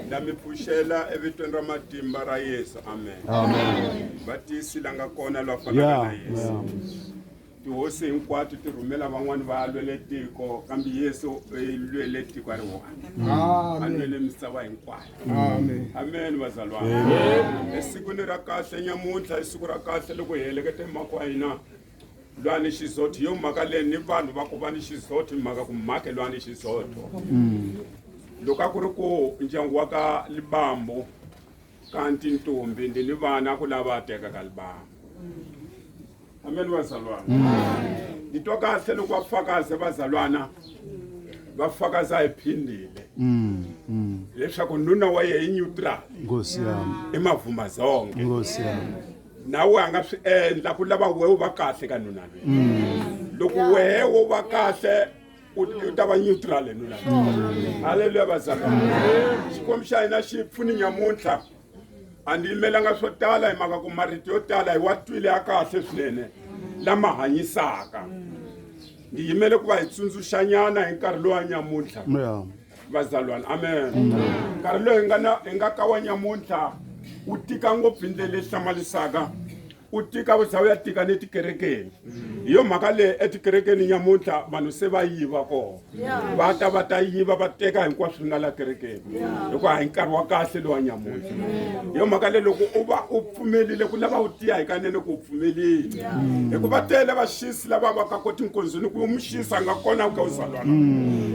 Ndamipfuxela evitweni ra matimba ra Yesu. Amen. Amen. Vatisi langa kona lwa fanaka na Yesu. Tihosi hinkwato ti rhumela van'wani va lwele tiko kambe Yesu lwele tiko a ri one. Amen. Lwele misava hinkwayo. Amen. Amen vazalwana. Esikwini ra kahle nyamuntlha i siku ra kahle loko hi heleketa mhaka wa hina lwani xizoto yo mhaka leyi ni vanhu va ku va ni xizoto mhaka ku mhake lwani xizoto. Loko a ku ri ku ndyangu wa ka Libambo kanti ntombi ndi ni vana ku lava teka ka Libambo. Amen vazalwana. Ni twa kahle loko vafakazi vazalwana va fakaza hi phindile leswaku nuna wa ye i neutral Nkosi yami. i mavhumazonga Nkosi yami. nawe a nga swi endla ku lava wewe va kahle ka nuna loyi. Loko wehe wo va kahle u ta va neutral nuna loyi. Haleluya vazalwana. Xikwembu xa hina xi pfuni nyamuntlha a ni yimelanga swo tala hi mhaka ku marito yo tala hi wa twile ya kahle swinene lama hanyisaka. Ndi yimele ku va hi tsundzuxanyana hi nkarhi lowa nyamuntlha vazalwana. Amen. Nkarhi lowu hi nga ka wa nyamuntlha u tika ngopfu ndlela leyi hlamalisaka u tika u za u ya tika ni tikerekeni. Hi yo mhaka leyi etikerekeni nyamuntlha vanhu se va yiva kona va ta yiva va teka hinkwaswo swi nga la kerekeni hikuva hi nkarhi wa kahle lowa nyamuntlha. Hi yo mhaka leyi loko u va u pfumelile ku lava u tiya hikanene ku u pfumelile hikuva tele vaxisi lava va ka koti nkonzweni ku muxisi a nga kona ka uzalwana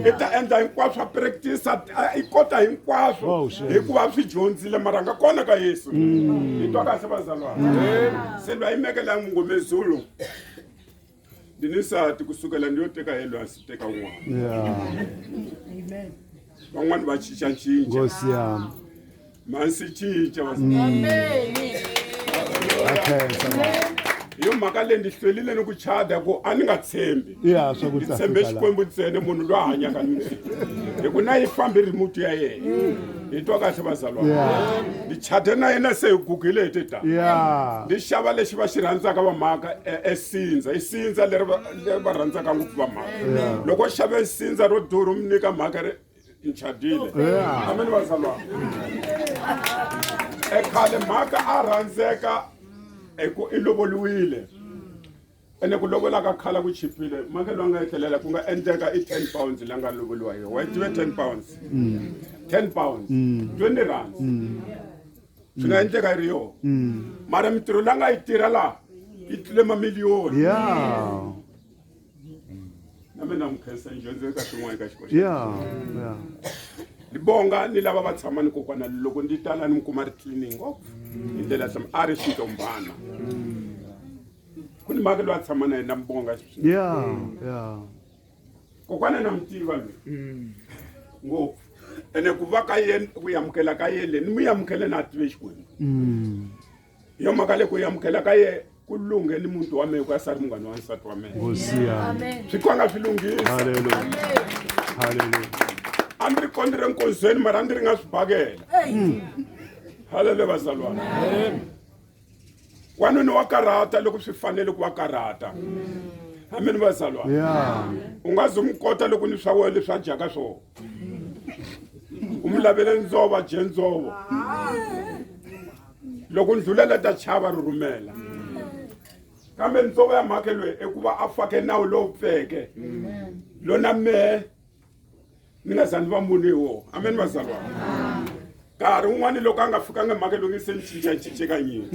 i ta endla hinkwaswo a practice i kota hinkwaswo hikuva swi dyondzile mara a nga kona ka Yesu. Hi twa kahle vazalwana. Se lwa yimekela ngome Zulu ndinisati kusukela ndiyoteka yelwa siteka un'wana. Amen. Van'wani va cincacinca Nkosi yami. masi cinca vazalwana. Hi yo mhaka leyi ndi hlwerile ni ku chada ku a ni nga tshembi. Ni tshembe Xikwembu ntsena munhu loyi a hanyaka ni hi ku na yi fambi remote ya yena. Hi twa kahle vazalwana. Ni chade na yena se hi gugile hi tita. Ni xava lexi va xi rhandzaka va mhaka esindza i sindza leri va rhandzaka ngopfu va mhaka. Loko xave sindza ro duru mi nyika mhaka ri nchadile. Amen vazalwana. Khale mhaka a rhandzeka i lovoliwile ene ku lovola ka khala ku chipile mhaka loyi a nga hetelela ku nga endleka i 10 pounds la nga lovoliwa yona wa tive 10 pounds 10 pounds 20 rand swi nga endleka ri yo mara mitirho la nga yi tirha laha yi tlule mamiliyoni na mina mukhensa ndyondzo ka swin'wana ka xikoxo libonga ni lava va tshama ni kokwana loko ndi tala ni mi kuma ri cleaning ngopfu hi ndlela ya a ri xintombana ku ni mhaka loyi a tshama na yena mbonga kokwana na mi tiva loyi ngopfu ene ku va ka yena ku yamukela ka yena ni mi yamukele na a tive Xikwembu. Hi yo mhaka leyi ku yamukela ka yena ku lunge ni muti wa mehe ku ya sari munghana wa nsati wa mehe swi kwanga swi lunghisa. A ndzi ri kondire nkonzweni mara a ndzi ri nga swi bakela. Haleluya vazalwana. Wanuna wa karata loko swi fanele ku va karata. Amen vazalwana. U nga zi mi kota loko ni swa wena leswi a dyaka swona. U mi lavele ndzova a dye ndzova. Loko ni dlulela ta chava ri rhumela. Kambe ndzova ya mhaka loyi i ku va a fake nawu lowu pfeke. Lona mehe ni nga za ni va munhu hi wona. Amen vazalwana. Nkarhi wun'wani loko a nga fikanga mhaka loyi ngi se ni cincacince ka nyini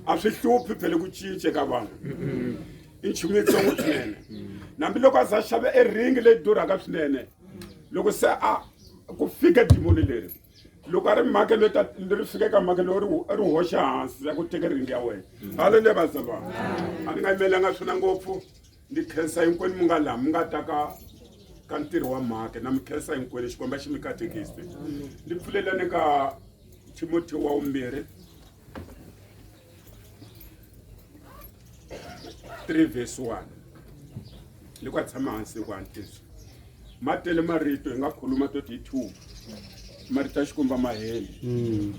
a swi hluphi phela ku cince ka vanhu i nchumu yitsongo swinene nambiloko a za xave eringi leyi durhaka swinene loko se a ku fika dimoni leri loko a ri mhaka leri fike ka mhaka leyi ri hoxa hansi ya ku teka ringi ya wena. Haleluya vazalwana. A ni nga yimelanga swona ngopfu ndi khensa hinkwenu mi nga laha mi nga ta ka ntirho wa mhaka na mi khensa hinkwenu Xikwembu xi mi katekisi. Ndi pfulelani ka Timotheo wa vumbirhi 3 verse 1 loko a tshama hansi ku antswisa matele marito hi nga khuluma 32 marito ya Xikwembu ma heli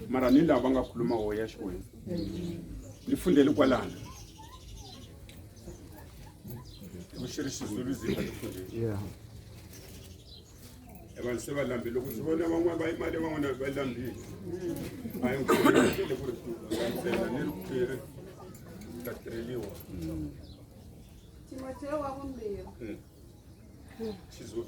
mara ni lava nga khuluma wo ya Xikwembu ni fundele kwalana ku xi ri Xizulu zi nga fundele abantu sebalambile ukuzibona abanye bayimali abangona bayilambile hayi ngikule kurisela nelukhire tatreliwa Timotheo wa kumbili. Chizo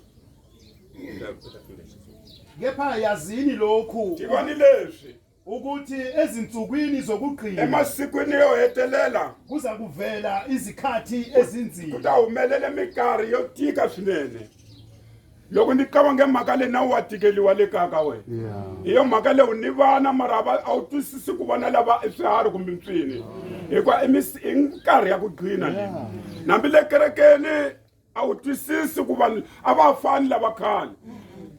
Kepha yazini lokhu Tivani leswi ukuthi ezinsukwini zokugcina emasikweni yohetelela kuza kuvela izikhathi ezinzima. kutahumelela mikarhi yo tika swinene loko ni kava ngemhaka leyi na wa tikeliwa le kaya ka wena hi yo mhaka leyi ni vana mara a wu twisisi ku vona lava swiharhi kumbe mtswini hikuva i nkarhi ya ku gcina leyi nambi le kerekeni a wu twisisi ku vanhu a va fani lava khale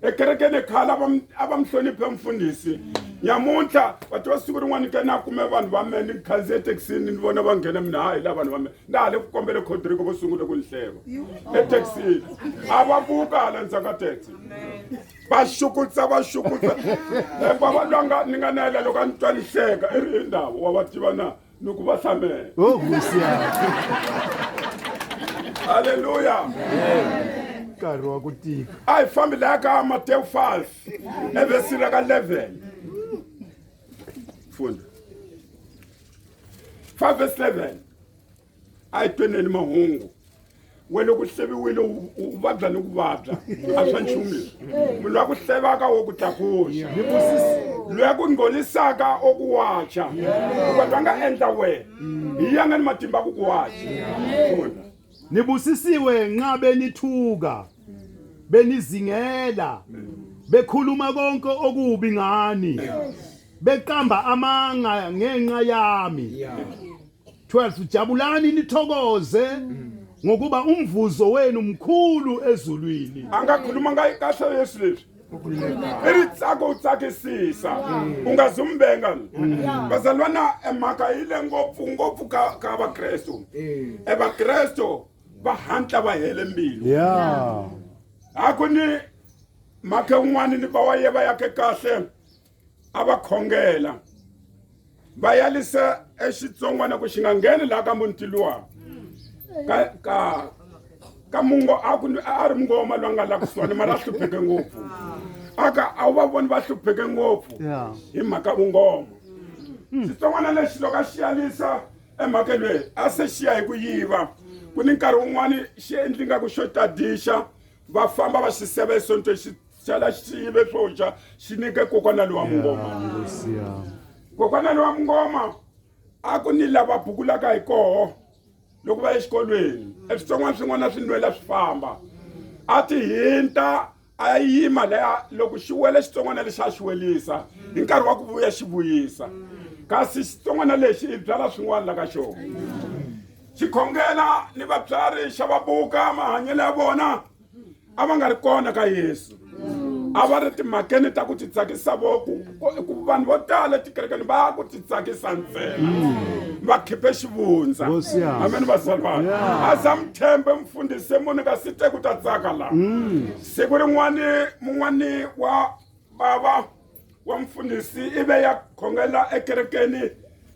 ekerekeni khale a va mi hloniphe mfundhisi nyamuntlha vativa siku rin'wana ke na kume vanhu va me ni khandziye thekisini ni vona va nghena mina hayi la vanhu va me na ha le ku kombele Codrico vo sungule ku ni hleva ethekisini a va vuka hala ndzhaku ka taxi va xukutsa va lwanga ni nga nela loko a ni twa ni hleka i ri ndhawu wa va tiva na ni ku va hlamela Oh Vusiya. halleluya Nkarhi wa ku tika. a hi fambi laha ka Matewu 5 evhesini ra ka 11 funda 5 verse 11 a hi tweneni mahungu we loko hleviwile u vabya ni ku vabya a swa nchumu leswi munhu loyi a ku hlevaka wo ku tlakuxa loyi a ku nghonisaka o ku wacha va nga endla wena hi yanga ni matimba ku ku wacha funda Nibusisiwe nxa benithuka benizingela bekhuluma konke okubi ngani beqamba amanga ngenxa yami 12 jabulani nithokoze ngokuba umvuzo wenu mkhulu ezulwini angakhuluma kahle Yesu leswi iri tsako u tsakisisa u nga zumbenga bazalwana emhaka yile ngopfu ka vakrestu vakrestu va hantla va hele mbilu yeah a ku ni mhaka un'wana ni va wa ye va yake kahle a va khongela va yalisa exitsongwana ku xi nga ngheni laha ka muti luwa ka mungo a ri mungoma loyi a nga la kusuhani mara a hlupheke ngopfu a wu va voni va hlupheke ngopfu hi mhaka vungoma xitsongwana lexi loko a xi yalisa emhaka leyi a se xi ya hi ku yiva ku ni nkarhi wun'wani xi endli nga ku xo tadixa va famba va xi seva esonto xi xala xi yive swo xa xi nyike kokwana loyi wa mungoma kokwana loyi wa mungoma a ku ni lava bukulaka hi koho loko va exikolweni eswitsongwana swin'wana swi nwela swi famba a ti hinta a yima laya loko xi wele xitsongwana lexi a xi welisa hi nkarhi wa ku vuya xi vuyisa kasi xitsongwana lexi i byala swin'wana la ka xona xi khongela ni vatswari xa va buka mahanyelo ya vona a va nga ri kona ka Yesu a va ri timhakeni ta ku titsakisa ku vanhu vo tala tikerekeni va ku titsakisa ntsena va khipe xivundza amen vazalwana a za mi tshembe mfundhisi munhu ka site ku ta tsaka laha siku rin'wani mun'wani wa bava wa mfundhisi ive ya khongela ekerekeni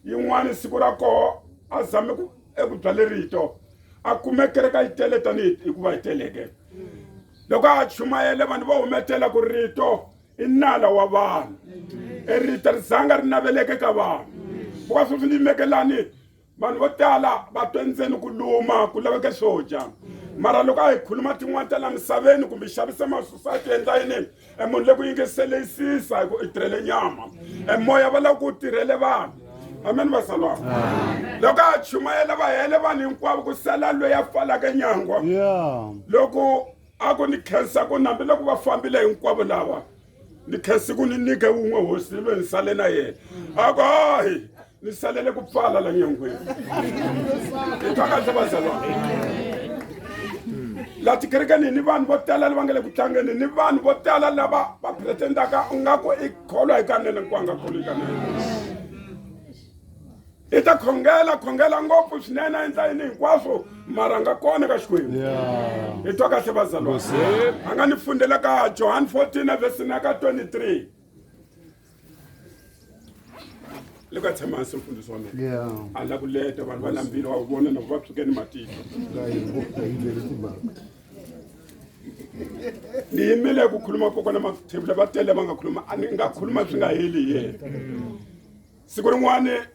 yin'wani siku ra koho a zame eku byale rito a kume kereka yi tele tanihi hikuva yi teleke loko a chumayele vanhu va humetela ku rito i nala wa vanhu rito ri zanga ri naveleke ka vanhu kuva sweswi ni yimekelani vanhu vo tala va twe ndzeni ku luma ku laveke swo dya mara loko a hi khuluma tin'wana ta la misaveni kumbe xavisa masosayiti endla yini munhu le ku yingiseleyisisa hi ku i tirhele nyama moya va lava ku tirhele vanhu amen vasalwana loko a chumayela va hele vanhu hinkwavo ku sala loyi a falaka nyangwa loko a ku ni khensa ku nambi loko va fambile hinkwavo lava ni khensi ku ni nyike wun'we hosi loyi ni sale na yena a ku hayi ni salele ku pfala la nyangweni i twa kahle vasalwana la tikerekeni ni vanhu vo tala lava nga le ku tlangeni ni vanhu vo tala lava va pretendaka ungaku i kholwa hikanene ku nga kholwi hikanene i ta khongela ngopfu swinene endla yini hinkwaswo mara nga kona ka xikwembu i twa kahle vazalwana a nga ni fundela ka John 14 verse ya ka 23 loko a tshama hansi mfundhisi wa mina a la ku leta vanhu va lambile wa vona na va pfukeni matihlo ndiyimile kukhuluma kokwana mathebula batele bangakhuluma ngakhuluma swingaheli yena siku rin'wana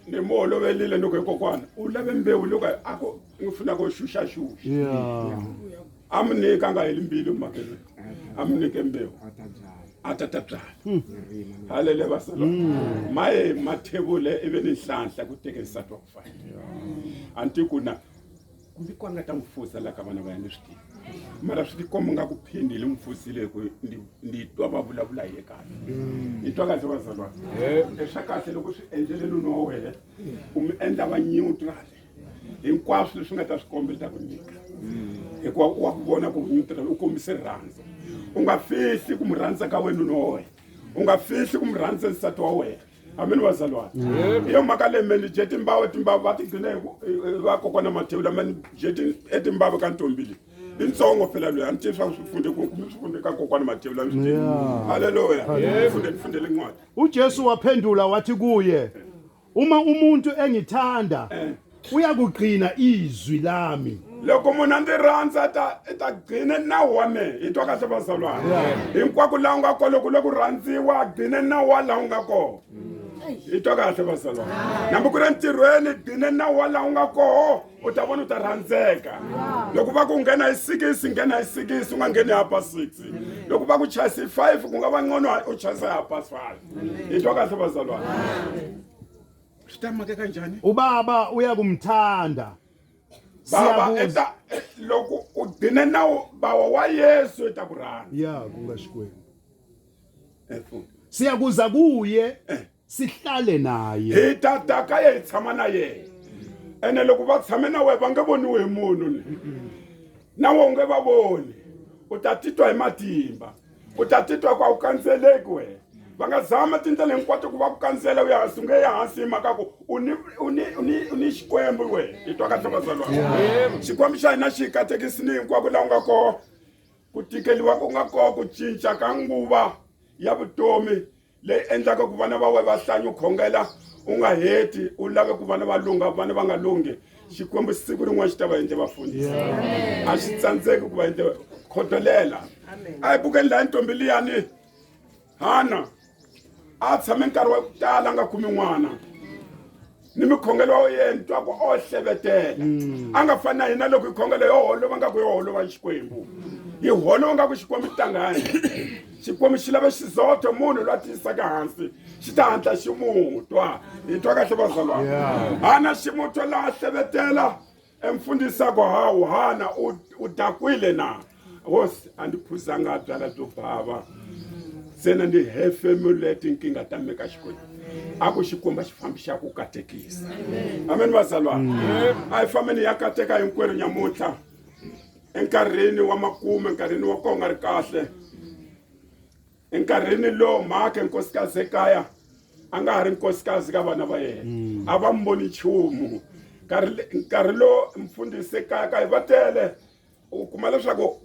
ni molovelile loko hi kokwana u lave mbewu loko ako ngifuna ku shushashusha Yeah. amnika nga heli mbilu makele amnike mbewu atatabyala haleluya basala maye mathebule ibe nihlanhla kutekisa twa kufana anti kuna kumbi kwanga ta mfusa la ka vana va yana switi mara swi tikomba nga ku phindile mfusile ku ndi twa va vulavula hi kahle ni twa kahle vasalwa leswa kahle loko swi endlele nuna wa wena u mi endla va neutral hinkwaswo leswi nga ta swi kombeta ku nyika hikuva wa ku vona ku neutral u kombise rirhandzu u nga fihli ku mi rhandza ka wena nuna wa wena u nga fihli ku mi rhandza nsati wa wena ameni vazalwana iyo mhaka leyi meni je timbawu va tigcine va kokwana mathebula mani je etimbawu ka ntombi leyi intsongo phela loyi a ni tivi swa ku swifunde ka kokwana mathebula haleluya fundele ncwadi uJesu waphendula wathi kuye, uma umuntu engithanda uyakugcina izwi lami. loko munhu a ndzi rhandza ta gcine nawu wa mehe hi twa kahle vazalwana hinkwako laha u nga kona loko ku rhandziwa gcine nawu wa laha u nga kona hi twa kahle vazalwana nambe ku ri ntirhweni gcine nawu wa laha u nga koho u ta vona u ta rhandzeka loko va ku nghena hi 6 nghena hi 6 u nga ngheni hi past 6 loko va ku chasi 5 ku nga va ngcono u chasa hi past 5 hi twa kahle vazalwana swi ta makeka njhani Ubaba uyakumthanda. baba loko u gcine nawu bawa wa Yesu ta ku rhandza Ya kungaxikwembu. Siyakuza kuye sihlale naye. hi tata ka ye hi tshama na yena ene loko va tshame na wena va nge voniwi hi munhu na wena u nge va voni u ta titwa hi matimba u ta titwa ku a wu kanzeleki wena va nga zama tindlela hinkwato ku va ku kandzela u ya hansi u nge ya hansi hi mhaka ku u ni xikwembu wena hi twa kahle vazalwana xikwembu xa hina xi hi katekisini hinkwako laha u nga koho ku tikeliwa ku nga koho ku cinca ka nguva ya vutomi leyi endlaka ku vana va wena va hlanya u khongela u nga heti u lave ku vana va lunga vana va nga lungi xikwembu siku rin'wana xi ta va endle vafundhisi a xi tsandzeki ku va endle khodelela a hi bukeni laha ntombi liyani Hana a tshame nkarhi wa ku tala nga kumi n'wana ni mikhongelo wa yena twa ku o hlevetela a nga fani na hina loko hi khongelo yo holova nga ku yo holova xikwembu hi holova nga ku xikwembu tangani xikwembu xi lava xizotho munhu loyi a tiyisaka hansi xi ta hatla xi mutwa hi twa kahle vazalwana hana xi mutwa laha hlevetela emfundhisako hawu hana u dakwile na hosi a ndzi phuzanga byala byo bava sena ndi hefemuleti nkinga ta meka xikwembu a ku xikomba xifambi xa ku katekisa amen vazalwana a hi fambeni ya kateka hinkwerhu nyamuntlha enkarhini wa makume enkarhini wa ko nga ri kahle enkarhini lowu mhaka nkosikazi ekaya a nga ha ri nkosikazi ka vana va yena a va mboni nchumu nkarhi lowu mfundhisi ekaya ka hi va tele u kuma leswaku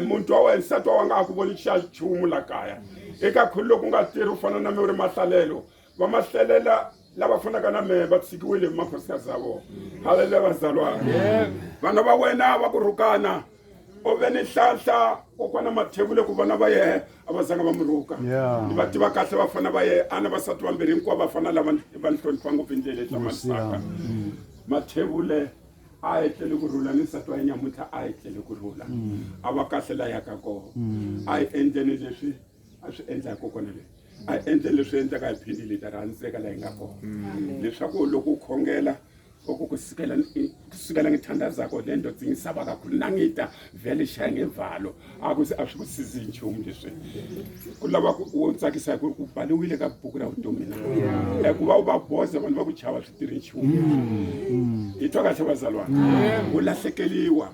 muntu wa wena nsati wa nga ha ku voni xa nchumu la kaya eka khulu loko u nga tirhi u fana na mi ri mahlalelo va mahlalela lava fanaka na mehe va tshikiwile hi makhosikazi ya vona haleluya vazalwana vana va wena va ku rhukana u ve ni nhlahla kokwana mathebule ku vana va yehe a va zanga va mi rhuka ni va tiva kahle vafana va yehe a na vasati vambirhi hinkwavo vafana lava va ni hlonipha ngopfu hi ndlela hlamanisaka mathebule a etlele ku rhula ni nsati wa yena nyamuntlha a etlele ku rhula a va kahle la yaka koho a hi endleni leswi a swi endla hi kokwana leyi a hi endleni leswi endlaka hi phindile ta rhandzeka la hi nga kona leswaku loko u khongela oko kusukela ngithandazako le nto dzingisaba kakhulu nangita vele shaya ngevalo a swi ku sizi nchumu leswi ku lava ku tsakisa ku baliwile ka buku ra vutomi na ku va u va boza vanhu va ku chava swi tirhi nchumu hi twa kahle vazalwana u lahlekeliwa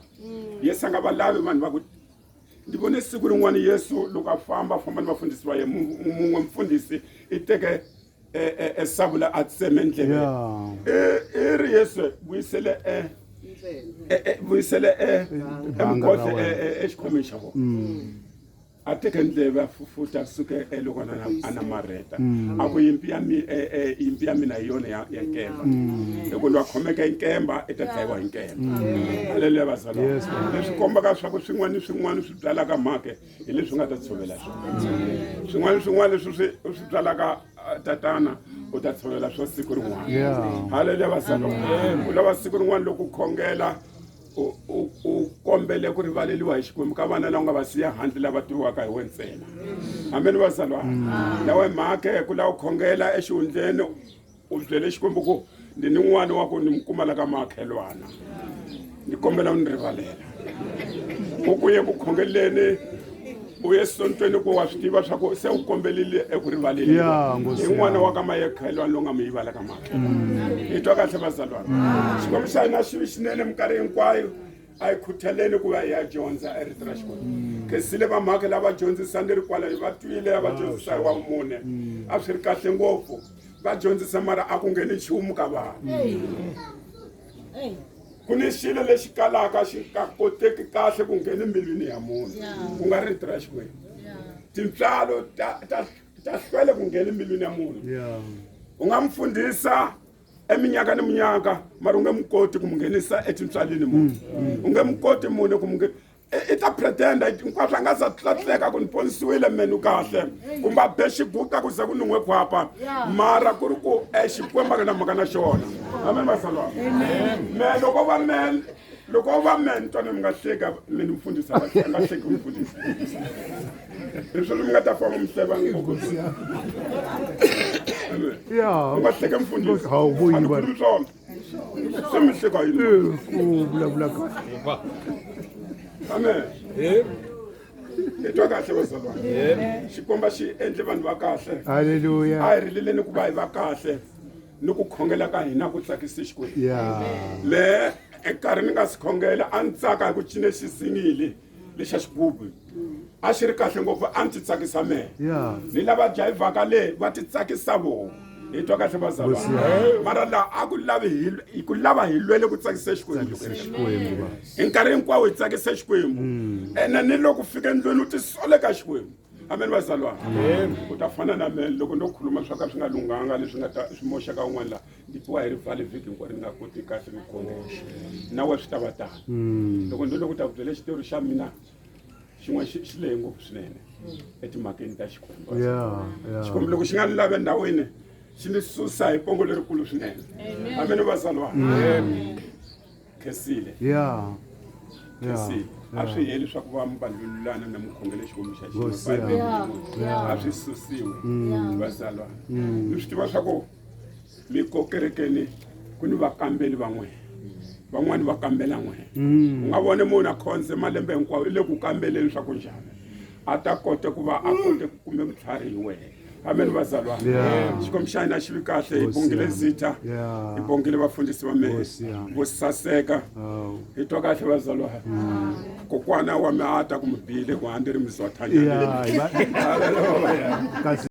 yesu a nga va lavi vanhu va ku ndi vone siku rin'wana yesu loko a famba ni vafundhisi va yena mun'we mfundhisi i teke esabula a tseme ndleveni i ri yesu vuyisele emukhohle exikhomeni xa vona ateke ndleve afufuta kusuke eloko ana mareta aku yimpi ya mina yona ya nkemba loko ndo akhomeka inkemba etatsayiwa inkemba haleluya bazalo leswi kombaka swa ku swin'wana swi byalaka mhake hi leswi nga ta tshovela swona swin'wana leswi swi byalaka tatana u ta tshovela swa siku rin'wana haleluya bazalo u lava siku rin'wana loko u khongela u kombele ku rivaleliwa hi Xikwembu ka vana lava nga va siya handle lava tiviwaka hi wena ntsena amen vasalwana lawa mhake ku lava u khongela exihundleni u byele Xikwembu ku ndi ni n'wana wa ku ni mkumala ka makhelwana ni kombela u ni rivalela u kuye ku khongeleni u ye sontweni ku wa swi tiva swa ku se u kombelile eku rivaleni hi n'wana wa ka makhelwana lowu nga mi yivala ka mhaka hi twa kahle vasalwana Xikwembu xa hina xi xinene minkarhi hinkwayo a hi khuthaleni ku va hi ya dyondza rito ra Xikwembu khensile va mhaka lava dyondzisa ni ri kwala hi va twile va dyondzisa hi wa mune a swi ri kahle ngopfu va dyondzisa mara a ku ngheni nchumu ka vana ku ni xilo lexi kalaka xi nga koteki kahle ku ngheni mbilwini ya munhu ku nga ri rito ra Xikwembu tintswalo ta hlwele ku ngheni mbilwini ya munhu u nga mi fundisa eminyaka ni minyaka mara u nge mi koti ku mi nghenisa etintswalini munhu u nge mi koti munhu ku mi i ta pretenda hinkwaswo a nga za tlatleka ku ni ponisiwile menu kahle kumbe a be xiguta ku ze ku nungwe khwapa mara ku ri ku Xikwembu a nga na mhaka na xona amen vasalwana me loko va men twana mi nga hleka mi ni mfundhisa nga hleki ku mfundhisa leswi mi nga ta famba mi hleva ngopfu nga hleka mfundhisa hawu vuyi va swona se mi hleka yini ku vulavula amen hi twa kahle vasalwana Xikwembu xi endle vanhu va kahle haleluya a hi rileleni ku va hi va kahle ni ku khongela ka hina ku tsakisa Xikwembu le nkarhi ni nga si khongela a ni tsaka hi ku cine xisingili lexa xigubu a xi ri kahle ngopfu a ni ti tsakisa mehe ni lava jayivhaka le va ti tsakisa vona hi twa kahle vazalwana mara laha a ku lava hi lwele ku tsakisa Xikwembu hi nkarhi hinkwawo hi tsakisa Xikwembu ene ni loko fika endlwini u ti sole ka Xikwembu amen vazalwana u ta fana na mina loko ndo khuluma swa ka swi nga lunghanga leswi nga ta swi moxaka un'wana laha ndi piwa hi rivale vhiki hinkwaro ni nga koti kahle ni khongela na we swi ta va tani loko ndo loko ta ku byela xitori xa mina xin'wana xi lehe ngopfu swinene etimhakeni ta Xikwembu Xikwembu loko xi nga ni lave endhawini xi ni susa hi pongo lerikulu swinene amen vazalwana khensile a swi heli swa ku va mi vandlululana na mukhongele Xikwembu xa xina a swi susiwe vazalwana ni swi tiva swa ku mi ko kerekeni ku ni vakambeli van'wani va kambela n'wina u nga voni munhu a khonze malembe hinkwawo i le ku kambeleni swa ku njhani a ta kota ku va a kote ku kume vutlhari hi wena amen vazalwana Xikwembu xa hina xi vi kahle hi bongile Zita hi bongile vafundhisi va mehe vo saseka hi twa kahle vazalwana kokwana wa mi a ta ku mi bile ku handle ri mi zwathanyana